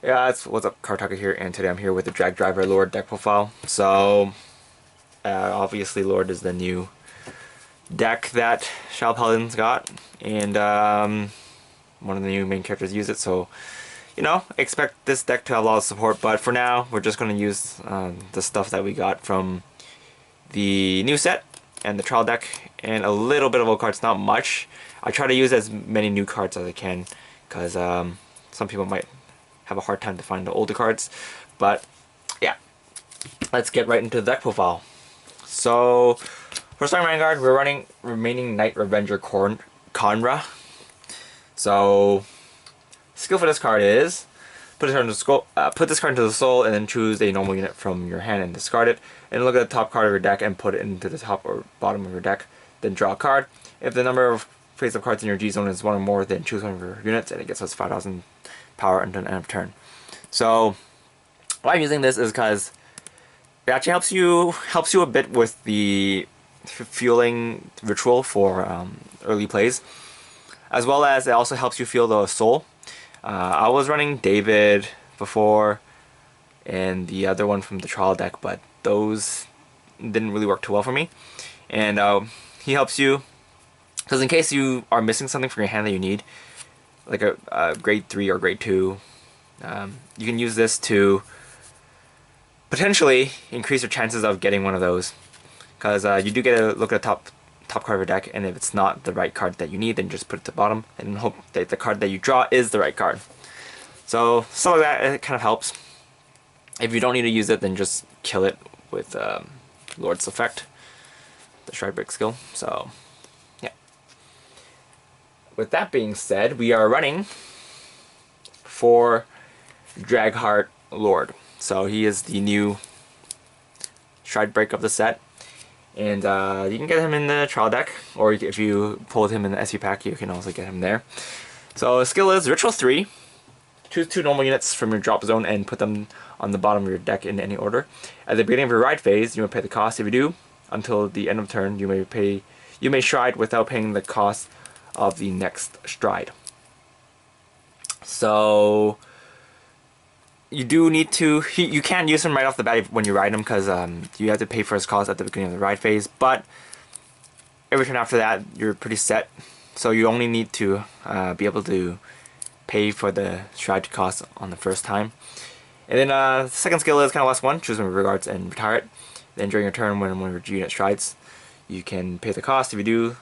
Yeah, what's up, Cardfight here, and today I'm here with the Dragdriver Luard deck profile. So, obviously Luard is the new deck that Shadow Paladin's got, and one of the new main characters use it, so, expect this deck to have a lot of support, but for now, we're just going to use the stuff that we got from the new set and the trial deck, and a little bit of old cards, not much. I try to use as many new cards as I can, because some people might have a hard time to find the older cards, but yeah, let's get right into the deck profile. So for starting Vanguard, we're running Remaining Night Revenger Conra. So skill for this card is put this card into the soul, and then choose a normal unit from your hand and discard it, and look at the top card of your deck and put it into the top or bottom of your deck, then draw a card. If the number of face-up cards in your G zone is one or more, then choose one of your units, and it gets us 5,000 power until the end of turn. So why I'm using this is because it actually helps you a bit with the fueling ritual for early plays, as well as it also helps you feel the soul. I was running David before and the other one from the trial deck, but those didn't really work too well for me. And he helps you because in case you are missing something from your hand that you need, like a grade 3 or grade 2, you can use this to potentially increase your chances of getting one of those, because you do get a look at the top card of your deck, and if it's not the right card that you need, then just put it to the bottom and hope that the card that you draw is the right card. So some of that, it kind of helps. If you don't need to use it, then just kill it with Lord's Effect, the Stride Break skill. So yeah. With that being said, we are running for Dragheart Luard. So he is the new Stride Break of the set, and you can get him in the trial deck, or if you pulled him in the SV pack, you can also get him there. So his skill is Ritual 3. Choose 2 normal units from your drop zone and put them on the bottom of your deck in any order. At the beginning of your ride phase, you may pay the cost. If you do, until the end of turn, you may stride without paying the cost of the next stride. So you do need to, you can't use him right off the bat when you ride him, because you have to pay for his cost at the beginning of the ride phase, but every turn after that you're pretty set, so you only need to be able to pay for the stride cost on the first time. And then the second skill is kind of last one, choose one of your regards and retire it. Then during your turn, when one of your unit strides, you can pay the cost. If you do,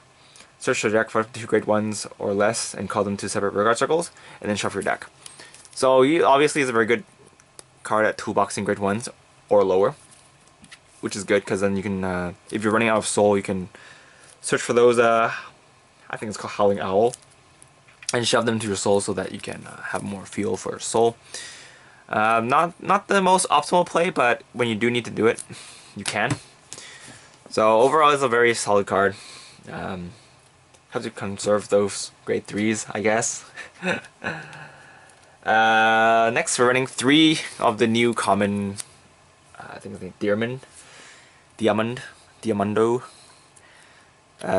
search the deck for 2 grade 1s or less and call them 2 separate regard circles, and then shuffle your deck. So he obviously is a very good card at toolboxing grade 1s or lower, which is good, because then you can, if you're running out of soul, you can search for those, I think it's called Howling Owl, and shove them to your soul so that you can have more fuel for soul. Not the most optimal play, but when you do need to do it, you can. So overall, it's a very solid card. Have to conserve those grade 3s, I guess. Next, we're running 3 of the new common, I think it's Diamondo.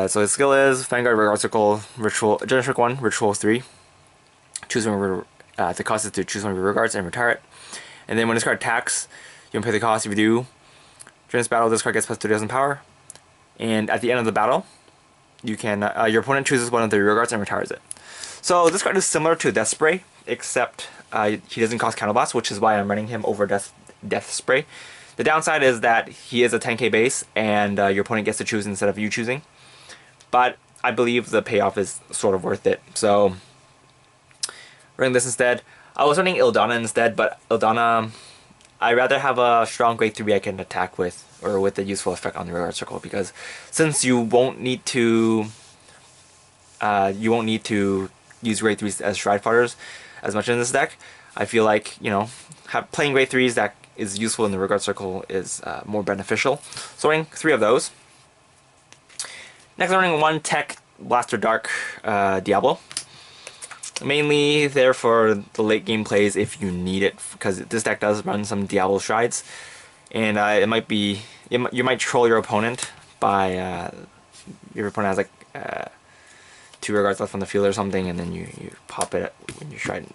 So his skill is Vanguard Regard Circle, Ritual, Generous 1, Ritual 3. Choose one of your, the cost is to choose one of your regards and retire it. And then when this card attacks, you can pay the cost. If you do, during this battle, this card gets plus 2,000 power. And at the end of the battle, you can your opponent chooses one of the regards and retires it. So this card is similar to Death Spray, except he doesn't cost Counterblast, which is why I'm running him over Death Spray. The downside is that he is a 10k base, and your opponent gets to choose instead of you choosing. But I believe the payoff is sort of worth it. So running this instead. I was running Ildana instead, but Ildana, I'd rather have a strong grade 3 I can attack with, or with a useful effect on the regard circle, because since you won't need to use grade 3s as stride fighters as much in this deck, I feel like, playing grade 3s that is useful in the regard circle is more beneficial. So running 3 of those. Next, I'm running 1 Tech Blaster Dark Diablo. Mainly there for the late game plays if you need it, because this deck does run some Diablo strides, and it might be, you might troll your opponent by your opponent has like 2 regards left on the field or something, and then you pop it when you stride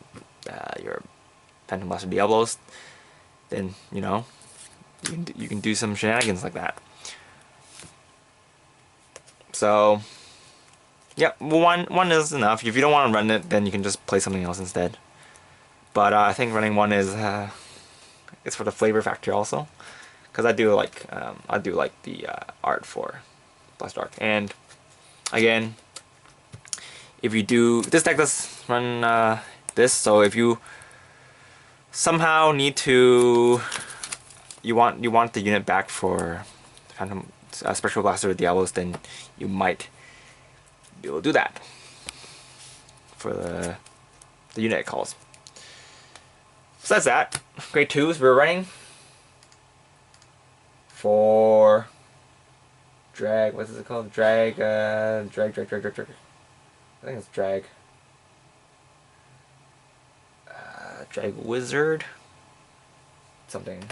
your Phantom Blaster Diablos, then you know you can do some shenanigans like that. So yeah, one is enough. If you don't want to run it, then you can just play something else instead. But I think running one is it's for the flavor factor also, because I do like the art for Blast Dark. And again, if you do, this deck does run this, so if you somehow need to, you want the unit back for Phantom Spectral Blaster with Diablos, then you might be able to do that for the unit it calls. So that's that. Grade 2s we're running for Drag, what is it called? Drag. I think it's Drag. Drag Wizard. Something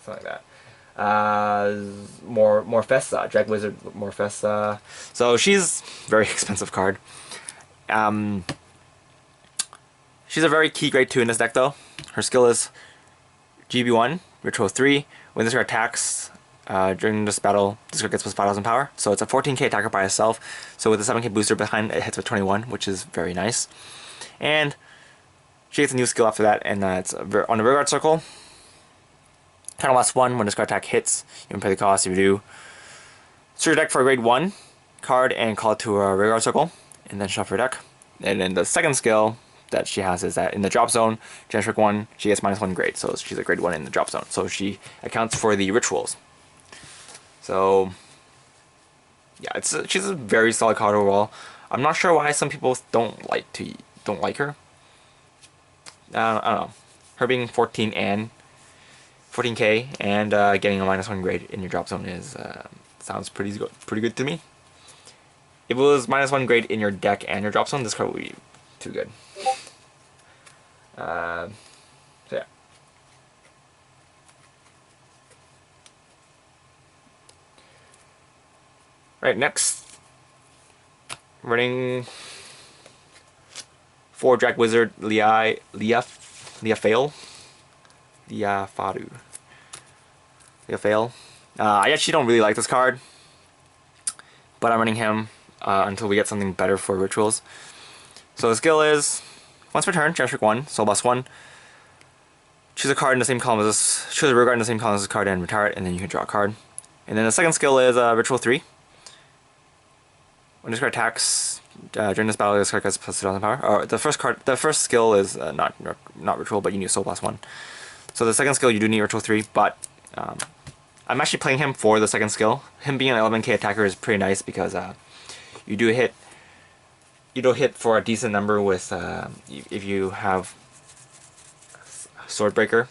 like that. Morfessa, Drag Wizard Morfessa. So she's a very expensive card. She's a very key grade 2 in this deck though. Her skill is GB1, Ritual 3. When this card attacks during this battle, this card gets plus 5,000 power. So it's a 14k attacker by itself. So with a 7k booster behind, it hits with 21, which is very nice. And she gets a new skill after that, and it's on the Vanguard circle. Kind of lasts 1 when this card attack hits. You can pay the cost if you do. Search your deck for a grade 1 card and call it to a Vanguard circle, and then shuffle your deck. And then the second skill that she has is that in the drop zone, Generic 1, she gets -1 grade, so she's a grade 1 in the drop zone. So she accounts for the rituals. So yeah, she's a very solid card overall. I'm not sure why some people don't like her. I don't know. Her being 14k and getting a -1 grade in your drop zone is sounds pretty good to me. If it was -1 grade in your deck and your drop zone, this card would be too good. So yeah. Right, next, running 4 Drag Wizard Leafail. I actually don't really like this card, but I'm running him until we get something better for rituals. So the skill is, once per turn, Generic 1, Soul Blast 1. Choose a card in the same column as this. Choose a rear guard in the same column as this card and retire it, and then you can draw a card. And then the second skill is Ritual 3. When this card attacks during this battle, this card gets plus 2,000 power. Or the first skill is not ritual, but you need Soul Blast 1. So the second skill you do need Ritual 3, but I'm actually playing him for the second skill. Him being an 11k attacker is pretty nice because you do hit for a decent number with if you have Swordbreaker.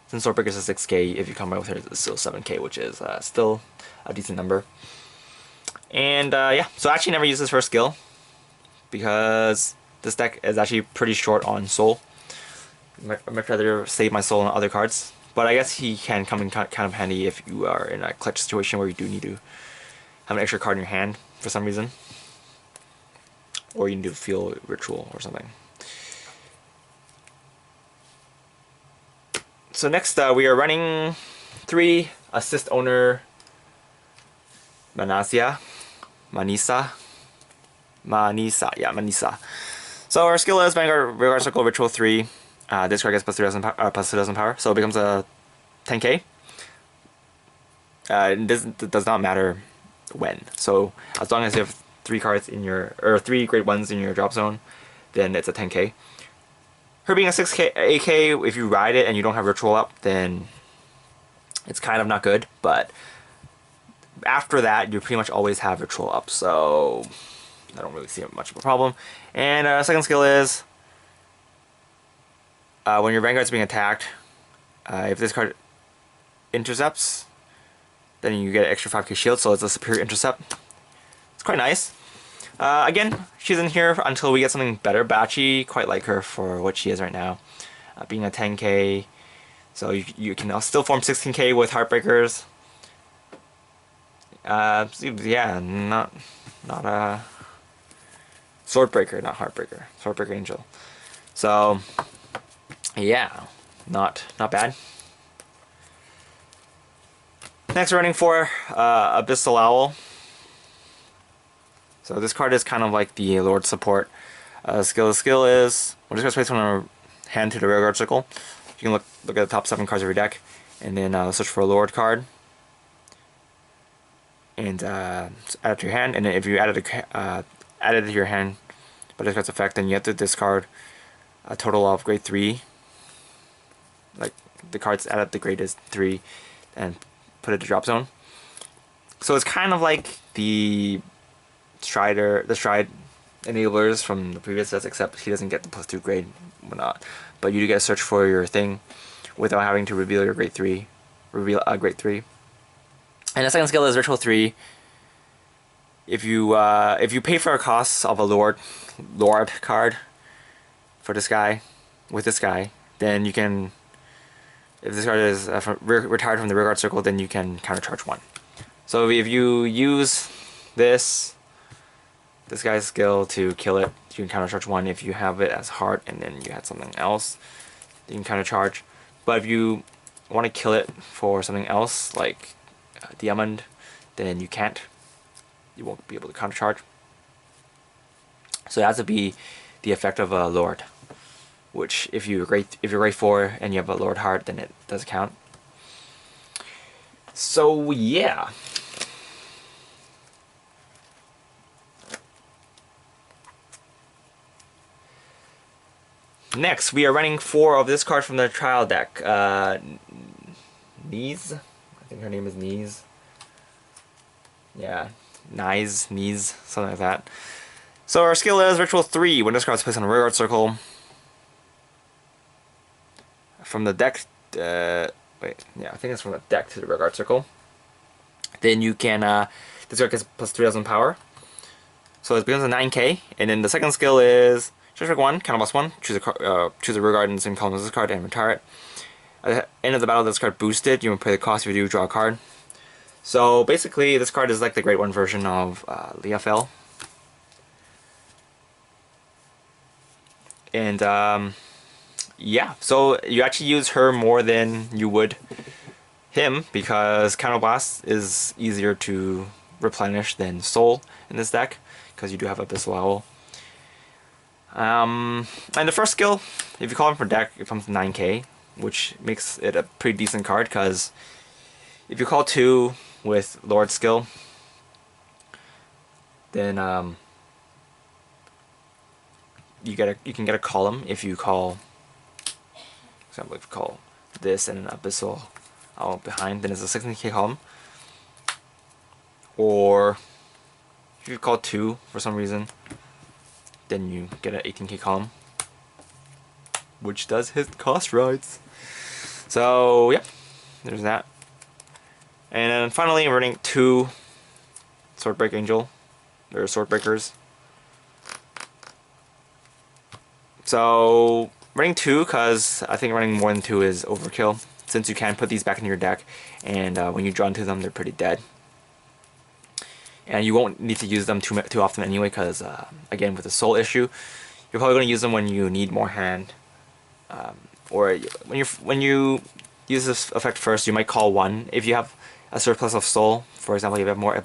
Since Swordbreaker is a 6k, if you combine with her, it's still 7k, which is still a decent number. And yeah, so I actually never use this first skill because this deck is actually pretty short on soul. I'd much rather save my soul on other cards. But I guess he can come in kind of handy if you are in a clutch situation where you do need to have an extra card in your hand for some reason. Or you can do Feel Ritual or something. So next we are running 3 Assist Owner Manisa. So our skill is Vanguard Circle Ritual 3. This card gets plus 2,000 power, so it becomes a 10k. It does not matter when. So as long as you have 3 cards in your, or 3 grade 1s in your drop zone, then it's a 10k. Her being a 6k, 8k, if you ride it and you don't have ritual up, then it's kind of not good. But after that, you pretty much always have ritual up, so I don't really see much of a problem. And second skill is when your Vanguard's being attacked, if this card intercepts, then you get an extra 5k shield, so it's a superior intercept. It's quite nice. Again, she's in here until we get something better, but I actually quite like her for what she is right now. Being a 10k, so you can still form 16k with Heartbreakers. Yeah, not a Swordbreaker, not Heartbreaker. Swordbreaker Angel. So yeah, not bad. Next, we're running for Abyssal Owl. So this card is kind of like the Lord support skill. The skill is we're just gonna place on our hand to the rear guard circle. You can look at the top 7 cards of your deck, and then search for a Lord card, and add it to your hand. And then if you add it to your hand by this card's effect, then you have to discard a total of grade 3. Like the cards add up the grade is 3, and put it to drop zone. So it's kind of like the stride enablers from the previous sets, except he doesn't get the +2 grade, whatnot. But you do get to search for your thing without having to reveal your grade 3. Reveal a grade 3. And the second skill is Ritual 3. If you pay for a cost of a Luard card for this guy, with this guy, then you can, if this card is retired from the rear guard circle, then you can countercharge 1. So if you use this guy's skill to kill it, you can countercharge 1. If you have it as heart and then you had something else, you can countercharge. But if you want to kill it for something else, like Diamond, then you can't. You won't be able to countercharge. So it has to be the effect of a Lord, which if you're grade 4 and you have a Lord heart, then it does count. So yeah. Next, we are running 4 of this card from the trial deck. Knees? I think her name is Knees. Yeah, Knees, something like that. So our skill is Ritual 3. When this card is placed on a rear guard circle, from the deck, I think it's from the deck to the rear guard circle, then you can, this card gets +3000 power. So it becomes a 9k, and then the second skill is Strike 1, count +1, choose a rear guard in the same column as this card and retire it. At the end of the battle, this card boosted. You will pay the cost if you do draw a card. So basically, this card is like the grade 1 version of Liafel. And yeah, so you actually use her more than you would him, because Counterblast is easier to replenish than Soul in this deck, because you do have Abyssal Owl. And the first skill, if you call him for deck, it comes to 9k, which makes it a pretty decent card, because if you call 2 with Lord skill, then you can get a column if you call, for example, if you call this and an Abyssal Owl behind, then it's a 16k column. Or if you call 2 for some reason, then you get an 18k column, which does hit cost rides. So yeah, there's that. And then finally, we're running 2 Swordbreak Angel. They're Swordbreakers. So running 2, because I think running more than 2 is overkill, since you can put these back in your deck, and when you draw into them, they're pretty dead. And you won't need to use them too often anyway, because again, with the soul issue, you're probably going to use them when you need more hand, or when you use this effect first. You might call 1 if you have a surplus of soul. For example, if you have more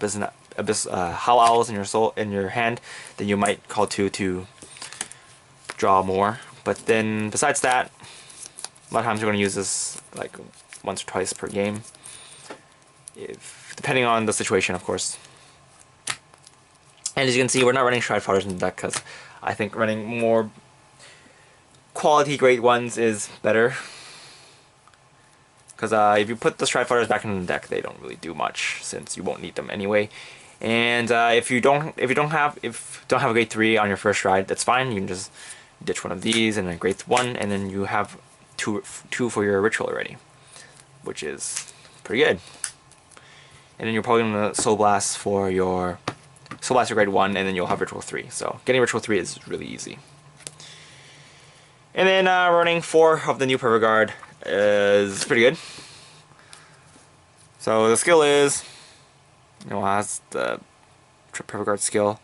Howl Owls in your hand, then you might call 2 to draw more. But then besides that, a lot of times you're going to use this like once or twice per game, depending on the situation, of course. And as you can see, we're not running Stride Fighters in the deck, because I think running more quality grade 1s is better. Because if you put the Stride Fighters back in the deck, they don't really do much, since you won't need them anyway. And if you don't have a grade 3 on your first Stride, that's fine. You can just ditch one of these and then grade 1, and then you have two for your ritual already, which is pretty good. And then you're probably gonna Soul Blast for your grade 1, and then you'll have Ritual 3. So getting Ritual 3 is really easy. And then running 4 of the new Perfect Guard is pretty good. So the skill is, has the Perfect Guard skill.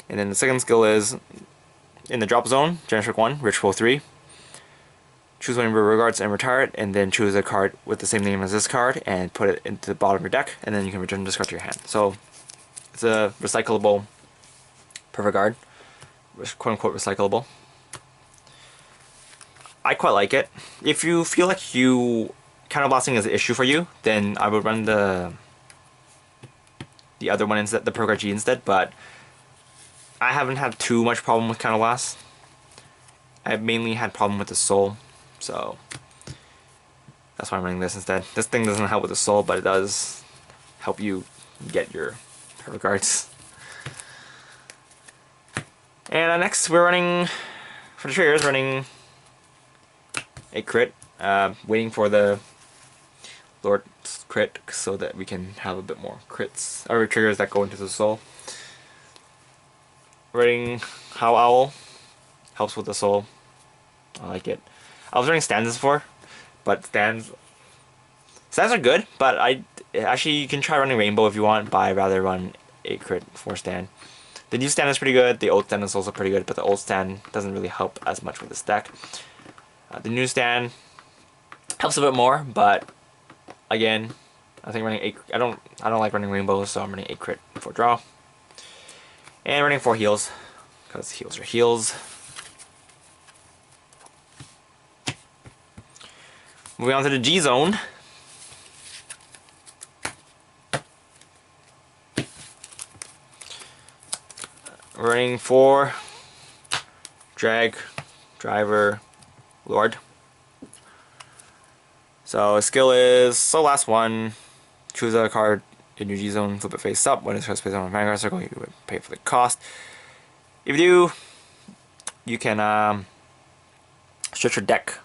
And then the second skill is, in the drop zone, Strike 1, Ritual 3. choose one of your regards and retire it, and then choose a card with the same name as this card and put it into the bottom of your deck, and then you can return this card to your hand. So it's a recyclable perfect guard, quote unquote recyclable. I quite like it. If you feel like counterblasting is an issue for you, then I would run the other one instead, the Perfect G instead, but I haven't had too much problem with counterblast. I've mainly had problem with the soul, so that's why I'm running this instead. This thing doesn't help with the soul, but it does help you get your perfect guards. And next we're running, for the triggers, running a crit, waiting for the Luard crit so that we can have a bit more crits, or triggers that go into the soul. Running Howl Owl helps with the soul. I like it. I was running stanzas before, but stands are good, but actually you can try running Rainbow if you want, but I'd rather run a crit for stand. The new stand is pretty good, the old stand is also pretty good, but the old stand doesn't really help as much with this deck. The new stand helps a bit more, but again, I think running 8. I don't like running Rainbow, so I'm running 8 crit for draw. And running 4 heals, because heals are heals. Moving on to the G zone. Running 4 Dragdriver Luard. So skill is last one. Choose a card in your G zone, flip it face up. When it's first placed on a Vanguard circle, you would pay for the cost. If you do, you can stretch your deck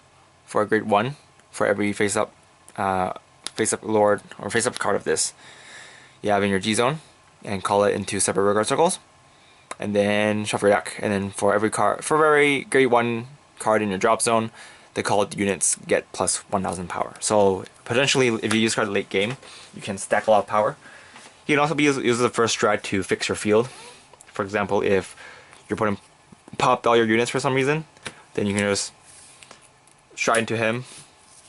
for a grade 1 for every face up Luard or face up card of this you have in your G zone, and call it into separate Vanguard circles. And then shuffle your deck, and then for every grade 1 card in your drop zone, the called units get plus 1000 power. So potentially, if you use card late game, you can stack a lot of power. You can also use the first strat to fix your field. For example, if you're popped all your units for some reason, then you can just stride into him,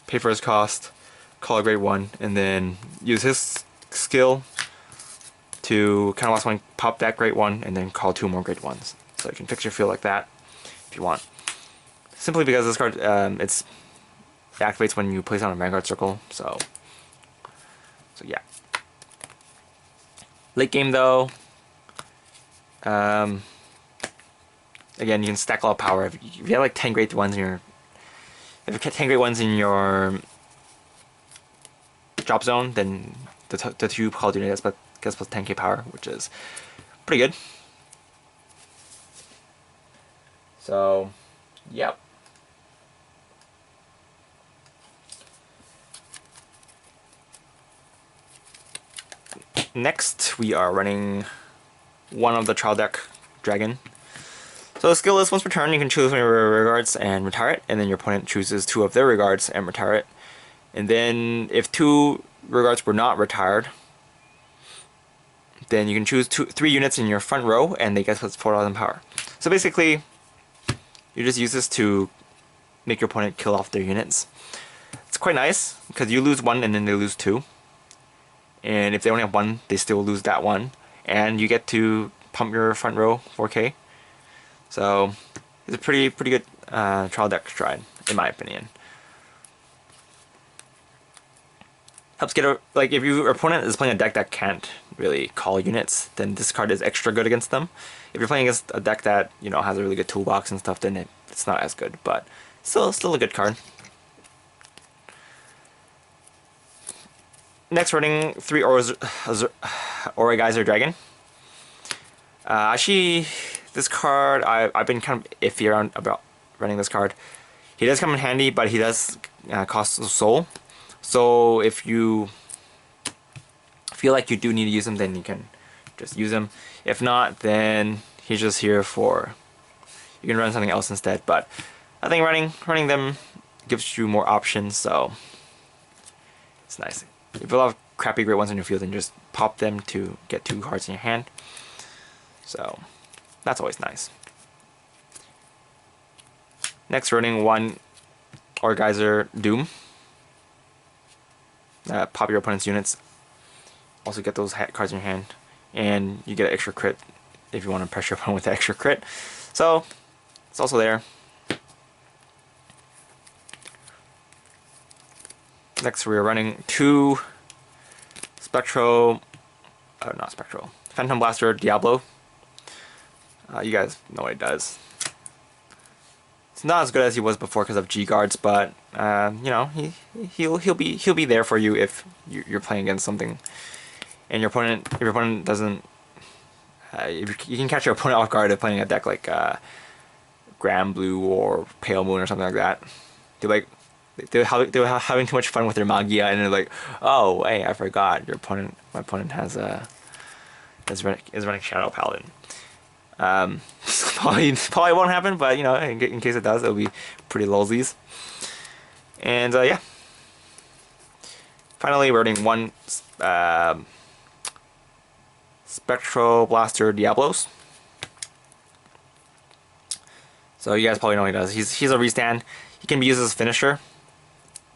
pay for his cost, call a grade 1, and then use his skill to kind of last one, pop that grade 1, and then call 2 more grade 1s. So you can fix your field like that if you want. Simply because this card, it activates when you place it on a Vanguard circle. So yeah. Late game though, again, you can stack a lot of power. If you have like 10 grade 1s in your, if you get 10 grade 1s in your drop zone, then the 2 called unit gets plus 10k power, which is pretty good. So, yep. Next, we are running one of the trial deck dragon. So the skill is once per turn, you can choose one of your regards and retire it, and then your opponent chooses 2 of their regards and retire it. And then if 2 regards were not retired, then you can choose 3 units in your front row, and they get plus 4000 power. So basically, you just use this to make your opponent kill off their units. It's quite nice, because you lose 1 and then they lose 2. And if they only have 1, they still lose that 1. And you get to pump your front row 4k. So it's a pretty good trial deck stride, in my opinion. Helps get like, if your opponent is playing a deck that can't really call units, then this card is extra good against them. If you're playing against a deck that, you know, has a really good toolbox and stuff, then it's not as good, but still a good card. Next, running 3 Aura Geyser Dragon. Actually, this card, I've been kind of iffy about running this card. He does come in handy, but he does cost a soul. So if you feel like you do need to use him, then you can just use him. If not, then he's just here for, you can run something else instead. But I think running them gives you more options, so it's nice. If you have a lot of crappy grade 1s in your field, then just pop them to get 2 cards in your hand. So that's always nice. Next, running 1 or Geyser Doom. Pop your opponent's units. Also get those cards in your hand, and you get an extra crit if you want to pressure your opponent with the extra crit. So it's also there. Next, we're running 2 Phantom Blaster Diablo. You guys know what he does. It's not as good as he was before because of G guards, but you know, he'll be there for you if you're playing against something, and your opponent doesn't. If you can catch your opponent off guard if playing a deck like Grand Blue or Pale Moon or something like that. They're having too much fun with their Magia, and they're like, oh, hey, I forgot my opponent is running Shadow Paladin. Probably won't happen, but you know, in case it does, it'll be pretty lolsies. And yeah, finally we're running 1 Spectral Blaster Diablos. So you guys probably know what he does. He's a restand. He can be used as a finisher,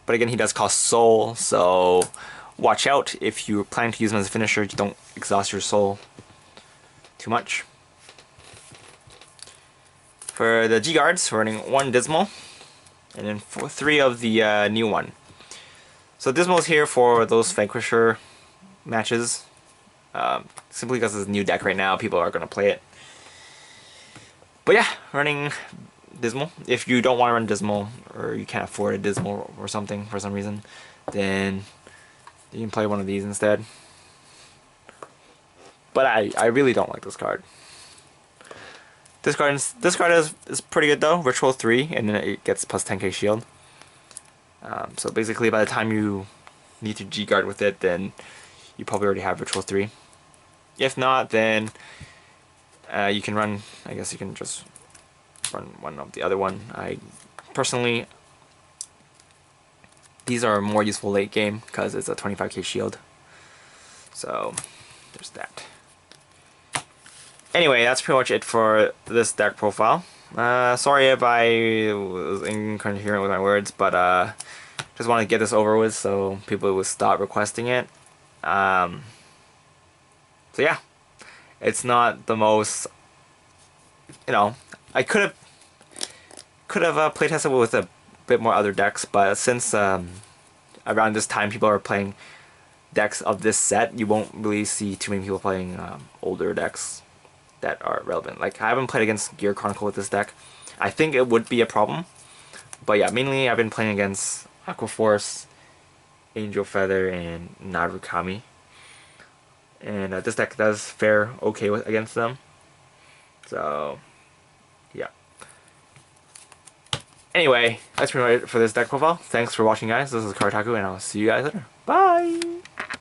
but again, he does cost soul, so watch out if you're planning to use him as a finisher. You don't exhaust your soul too much. For the G guards, we're running 1 Dismal, and then 3 of the new one. So Dismal is here for those Vanquisher matches. Simply because it's a new deck right now, people are going to play it. But yeah, running Dismal. If you don't want to run Dismal, or you can't afford a Dismal or something for some reason, then you can play one of these instead. But I really don't like this card. This card is pretty good though. Ritual 3, and then it gets plus 10k shield. So basically, by the time you need to G guard with it, then you probably already have Ritual 3. If not, then you can run. I guess you can just run one of the other one. I personally, these are more useful late game because it's a 25k shield. So there's that. Anyway, that's pretty much it for this deck profile. Sorry if I was incoherent with my words, but just want to get this over with so people would stop requesting it. So yeah, it's not the most, you know, I could have playtested with a bit more other decks, but since around this time people are playing decks of this set, you won't really see too many people playing older decks that are relevant. Like, I haven't played against Gear Chronicle with this deck. I think it would be a problem, but yeah, mainly I've been playing against Aquaforce, Angel Feather, and Narukami. And this deck does fare okay against them. So yeah. Anyway, that's pretty much it for this deck profile. Thanks for watching, guys. This is Kartaku, and I'll see you guys later. Bye!